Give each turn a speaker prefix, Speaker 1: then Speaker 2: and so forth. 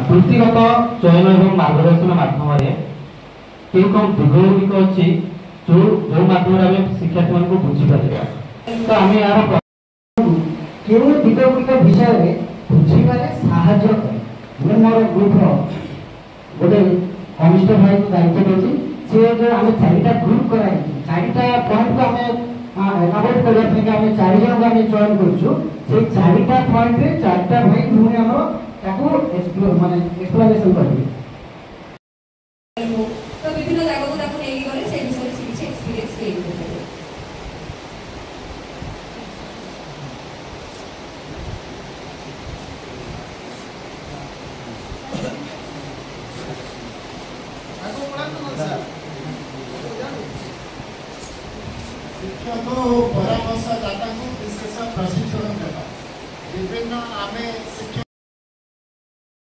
Speaker 1: ବୃତ୍ତିଗତ ଚୟନ ଏବଂ ମାର୍ଗଦର୍ଶନ ମାଧ୍ୟମରେ କେଉଁ କେଉଁ ଦିଗ ଗୁଡ଼ିକ ଅଛି ଯେଉଁ ମାଧ୍ୟମରେ ଆମେ ଶିକ୍ଷାର୍ଥୀମାନଙ୍କୁ ବୁଝିପାରିବା। ତ ଆମେ ଏହାର
Speaker 2: କେଉଁ ଦିଗ ଗୁଡ଼ିକ ବିଷୟରେ ବୁଝିବାରେ ସାହାଯ୍ୟ କରେ। ମୁଁ ମୋର ଗ୍ରୁପ୍ର ଗୋଟେ କନିଷ୍ଠ ଭାଇକୁ ଦାୟିତ୍ୱ ଦେଉଛି। ସେ ଯେଉଁ ଆମେ ଚାରିଟା ଗ୍ରୁପ୍ କରାଇଛୁ, ଚାରିଟା ପଏଣ୍ଟକୁ ଆମେ ଏଲାବୋରେଟ୍ କରିବା ପାଇଁ ଆମେ 4 ଜଣଙ୍କୁ ଆମେ ଚୟନ କରୁଛୁ। ସେଇ 4ଟା ପଏଣ୍ଟରେ 4ଟା ଭାଇ ପୁଣି ଆମର ତାକୁ ଏକ୍ସପ୍ଲାନେସନ୍ କରିବେ।
Speaker 3: ତ ବିଭିନ୍ନ ଜାଗାକୁ ତାକୁ ନେଇକି ଗଲେ ସେ ବିଷୟରେ ସେ କିଛି ଏକ୍ସପିରିଏନ୍ସ ନେଇପାରିବେ।
Speaker 4: ଶିକ୍ଷା ତ